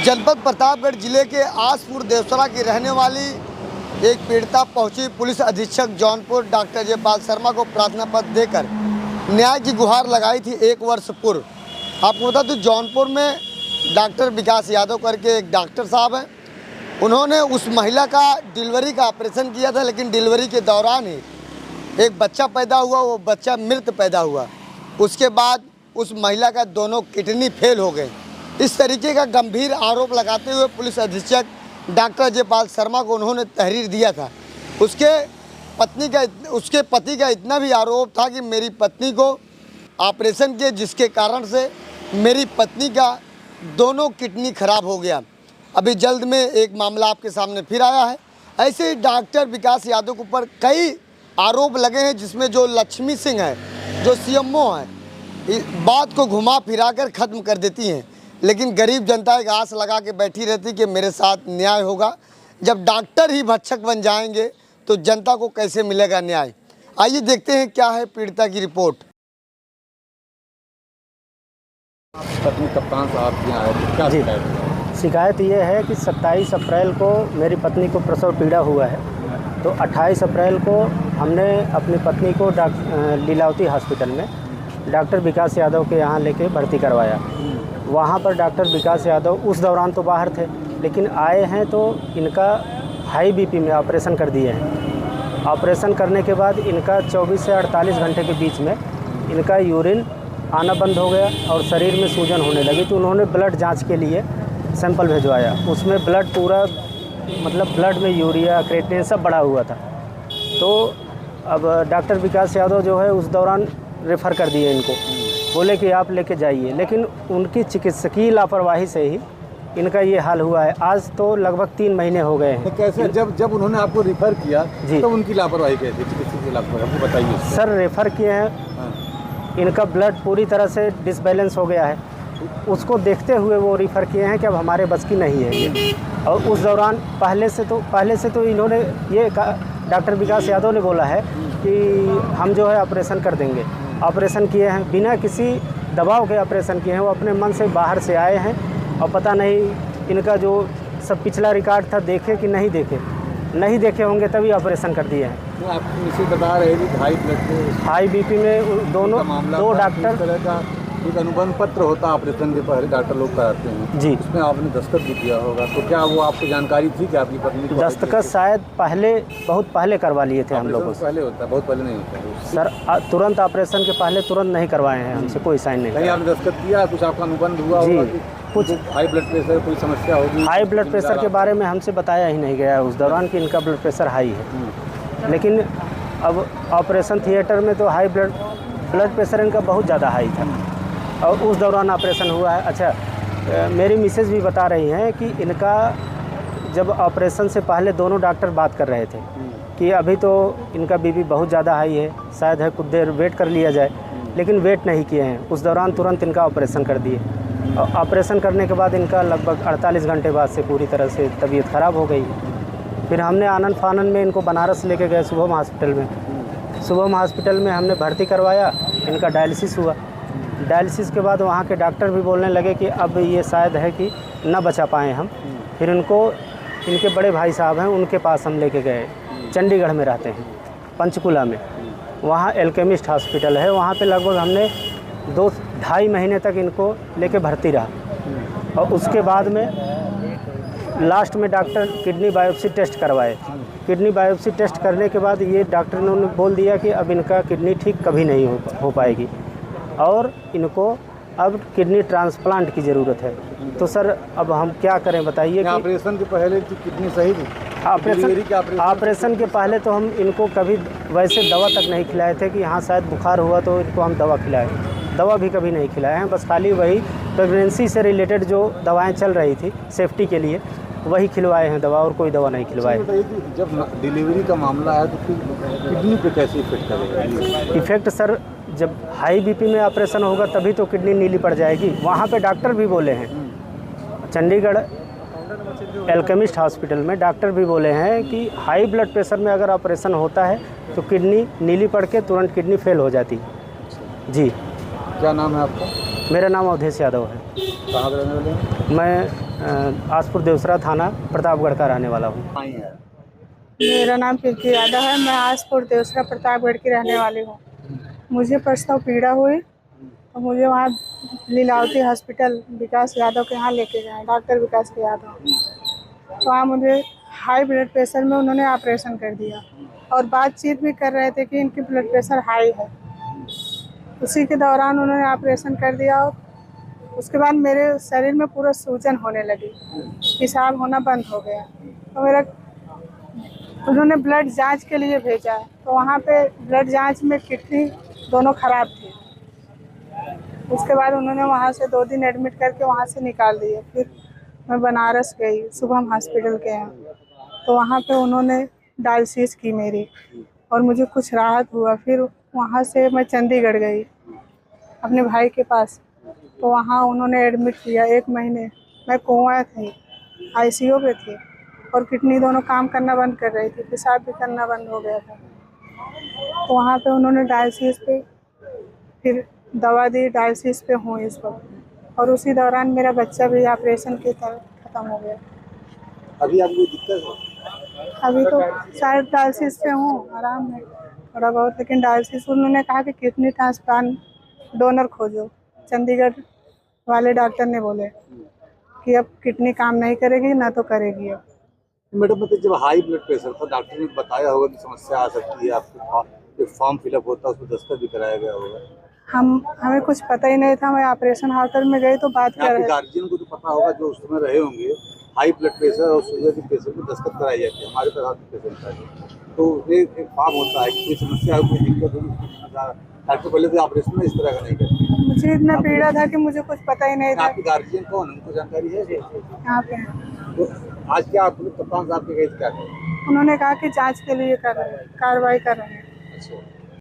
जनपद प्रतापगढ़ जिले के आसपुर देवसरा की रहने वाली एक पीड़िता पहुंची पुलिस अधीक्षक जौनपुर डॉक्टर जयपाल शर्मा को प्रार्थना पत्र देकर न्याय की गुहार लगाई थी 1 वर्ष पूर्व। आपको बता दूं, जौनपुर में डॉक्टर विकास यादव करके एक डॉक्टर साहब हैं। उन्होंने उस महिला का डिलीवरी का ऑपरेशन किया था, लेकिन डिलीवरी के दौरान ही एक बच्चा पैदा हुआ, वो बच्चा मृत पैदा हुआ। उसके बाद उस महिला का दोनों किडनी फेल हो गए। इस तरीके का गंभीर आरोप लगाते हुए पुलिस अधीक्षक डॉक्टर जयपाल शर्मा को उन्होंने तहरीर दिया था। उसके पति का इतना भी आरोप था कि मेरी पत्नी को ऑपरेशन किए, जिसके कारण से मेरी पत्नी का दोनों किडनी खराब हो गया। अभी जल्द में एक मामला आपके सामने फिर आया है। ऐसे ही डॉक्टर विकास यादव के ऊपर कई आरोप लगे हैं, जिसमें जो लक्ष्मी सिंह है, जो सीएमओ है, बात को घुमा फिरा कर ख़त्म कर देती हैं। लेकिन गरीब जनता एक आस लगा के बैठी रहती कि मेरे साथ न्याय होगा। जब डॉक्टर ही भक्षक बन जाएंगे तो जनता को कैसे मिलेगा न्याय। आइए देखते हैं क्या है पीड़िता की रिपोर्ट। पत्नी कप्तान साहब के यहाँ आए, क्या शिकायत ये है कि 27 अप्रैल को मेरी पत्नी को प्रसव पीड़ा हुआ है, तो 28 अप्रैल को हमने अपनी पत्नी को लीलावती हॉस्पिटल में डॉक्टर विकास यादव के यहाँ लेके भर्ती करवाया। वहाँ पर डॉक्टर विकास यादव उस दौरान तो बाहर थे, लेकिन आए हैं तो इनका हाई बीपी में ऑपरेशन कर दिए हैं। ऑपरेशन करने के बाद इनका 24 से 48 घंटे के बीच में इनका यूरिन आना बंद हो गया और शरीर में सूजन होने लगी। तो उन्होंने ब्लड जांच के लिए सैंपल भिजवाया। उसमें ब्लड पूरा ब्लड में यूरिया क्रिएटिनिन सब बढ़ा हुआ था। तो अब डॉक्टर विकास यादव जो है उस दौरान रेफ़र कर दिए इनको, बोले कि आप लेके जाइए, लेकिन उनकी चिकित्सकीय लापरवाही से ही इनका ये हाल हुआ है। आज तो लगभग 3 महीने हो गए हैं। तो कैसे जब उन्होंने आपको रेफ़र किया जी, तो उनकी लापरवाही कैसे, चिकित्सकीय लापरवाही आपको बताइए। सर रेफ़र किए हैं, इनका ब्लड पूरी तरह से डिसबैलेंस हो गया है। उसको देखते हुए वो रेफ़र किए हैं कि अब हमारे बस की नहीं है ये। और उस दौरान पहले से तो इन्होंने ये डॉक्टर विकास यादव ने बोला है कि हम जो है ऑपरेशन कर देंगे। ऑपरेशन किए हैं, बिना किसी दबाव के ऑपरेशन किए हैं। वो अपने मन से बाहर से आए हैं और पता नहीं इनका जो सब पिछला रिकॉर्ड था देखे कि नहीं देखे होंगे, तभी ऑपरेशन कर दिए हैं। तो आप इसे बता रहे थे हाई बीपी में दो डॉक्टर एक अनुबंध पत्र होता है ऑपरेशन के पहले डॉक्टर लोग कराते हैं जी, उसमें आपने दस्तखत भी किया होगा। तो क्या वो आपको जानकारी थी कि आपकी पत्नी को दस्तखत शायद बहुत पहले करवा लिए थे हम लोगों से। पहले होता है, बहुत पहले नहीं होता है सर। तुरंत ऑपरेशन के पहले तुरंत नहीं करवाए हैं हमसे, कोई साइन नहीं। आपने दस्तखत किया, कुछ आपका अनुबंध हुआ होगा कि कुछ हाई ब्लड प्रेशर कोई समस्या होगी? हाई ब्लड प्रेशर के बारे में हमसे बताया ही नहीं गया उस दौरान कि इनका ब्लड प्रेशर हाई है। लेकिन अब ऑपरेशन थिएटर में तो हाई ब्लड प्रेशर इनका बहुत ज़्यादा हाई था और उस दौरान ऑपरेशन हुआ है। अच्छा, मेरी मिसेज़ भी बता रही हैं कि इनका जब ऑपरेशन से पहले दोनों डॉक्टर बात कर रहे थे कि अभी तो इनका बीपी बहुत ज़्यादा हाई है, शायद है कुछ देर वेट कर लिया जाए, लेकिन वेट नहीं किए हैं। उस दौरान तुरंत इनका ऑपरेशन कर दिए और ऑपरेशन करने के बाद इनका लगभग 48 घंटे बाद से पूरी तरह से तबीयत ख़राब हो गई। फिर हमने आनन फानन में इनको बनारस लेके गए शुभम हॉस्पिटल में। शुभम हॉस्पिटल में हमने भर्ती करवाया, इनका डायलिसिस हुआ। डायलिसिस के बाद वहाँ के डॉक्टर भी बोलने लगे कि अब ये शायद है कि न बचा पाएँ हम। फिर इनके बड़े भाई साहब हैं, उनके पास हम लेके गए। चंडीगढ़ में रहते हैं, पंचकुला में। वहाँ एल्केमिस्ट हॉस्पिटल है, वहाँ पे लगभग हमने 2-2.5 महीने तक इनको लेके भर्ती रहा। और उसके बाद में लास्ट में डॉक्टर किडनी बायोप्सी टेस्ट करवाए। किडनी बायोप्सी टेस्ट करने के बाद ये डॉक्टर ने बोल दिया कि अब इनका किडनी ठीक कभी नहीं हो पाएगी और इनको अब किडनी ट्रांसप्लांट की ज़रूरत है। तो सर अब हम क्या करें बताइए कि ऑपरेशन के पहले किडनी सही थी? ऑपरेशन के पहले तो हम इनको कभी वैसे दवा तक नहीं खिलाए थे कि हाँ शायद बुखार हुआ तो इनको हम दवा खिलाएं। दवा भी कभी नहीं खिलाए हैं, बस खाली वही प्रेगनेंसी से रिलेटेड जो दवाएं चल रही थी सेफ्टी के लिए वही खिलवाए हैं दवा, और कोई दवा नहीं खिलवाए। जब डिलीवरी का मामला है तो फिर किडनी पे कैसे इफेक्ट करेगा? इफेक्ट सर, जब हाई बीपी में ऑपरेशन होगा तभी तो किडनी नीली पड़ जाएगी। वहाँ पे डॉक्टर भी बोले हैं, चंडीगढ़ एल्केमिस्ट हॉस्पिटल में डॉक्टर भी बोले हैं कि हाई ब्लड प्रेशर में अगर ऑपरेशन होता है तो किडनी नीली पड़ के तुरंत किडनी फेल हो जाती जी। क्या नाम है आपका? मेरा नाम अवधेश यादव है। कहाँ रहने वाले हैं? मैं आसपुर देवसरा थाना प्रतापगढ़ का रहने वाला हूँ। आई है मेरा नाम पिंकी यादव है। मैं आसपुर देवसरा प्रतापगढ़ की रहने वाली हूँ। मुझे प्रसव पीड़ा हुई तो मुझे वहाँ लीलावती हॉस्पिटल विकास यादव के यहाँ लेके गए, डॉक्टर विकास यादव। तो वहाँ मुझे हाई ब्लड प्रेशर में उन्होंने ऑपरेशन कर दिया और बातचीत भी कर रहे थे कि इनकी ब्लड प्रेशर हाई है। उसी के दौरान उन्होंने ऑपरेशन कर दिया और उसके बाद मेरे शरीर में पूरा सूजन होने लगी, पेशाब होना बंद हो गया। तो मेरा उन्होंने ब्लड जांच के लिए भेजा है, तो वहाँ पे ब्लड जांच में किडनी दोनों ख़राब थी। उसके बाद उन्होंने वहाँ से 2 दिन एडमिट करके वहाँ से निकाल दिए। फिर मैं बनारस गई शुभम हॉस्पिटल के यहाँ, तो वहाँ पे उन्होंने डायलिसिस की मेरी और मुझे कुछ राहत हुआ। फिर वहाँ से मैं चंडीगढ़ गई अपने भाई के पास, तो वहाँ उन्होंने एडमिट किया 1 महीने। मैं कोमा थी, आईसीयू पे थी और किडनी दोनों काम करना बंद कर रही थी, पेशाब भी करना बंद हो गया था। तो वहाँ पे उन्होंने डायलिसिस पे फिर दवा दी, डायलिसिस पे हूँ इस वक्त। और उसी दौरान मेरा बच्चा भी ऑपरेशन की तरह ख़त्म हो गया। अभी आपको कोई दिक्कत है? अभी तो शायद डायलिसिस पे हूँ, आराम है थोड़ा बहुत, लेकिन डायलिसिस उन्होंने कहा कि किडनी ट्रांसप्लांट डोनर खोजो। चंडीगढ़ वाले डॉक्टर ने बोले कि अब किडनी काम नहीं करेगी ना तो करेगी अब। मैडम मतलब जब हाई ब्लड प्रेशर था डॉक्टर ने बताया होगा कि समस्या आ सकती है, आपको एक फॉर्म फिलअप होता है उसमें दस्तखत भी कराया गया होगा। हमें कुछ पता ही नहीं था। मैं ऑपरेशन थिएटर में गई तो बात कर आपके रहे गार्जियन को तो पता होगा जो उस समय रहे होंगे, हाई ब्लड प्रेशर और शुगर के पेशेंट में दस्तखत कराई जाती है। हमारे पास पेशेंट था तो एक फॉर्म होता है कि कोई समस्या हो, कोई दिक्कत होगी, डॉक्टर पहले तो ऑपरेशन में इस तरह का नहीं करते। मुझे इतना पीड़ा था कि मुझे कुछ पता ही नहीं था। आपके गार्जियन कौन है, उनको जानकारी है? यहाँ पे तो आज क्या आप कप्तान साहब के गए क्या करें? उन्होंने कहा कि जांच के लिए कर रहे हैं, कार्रवाई कर रहे हैं। अच्छा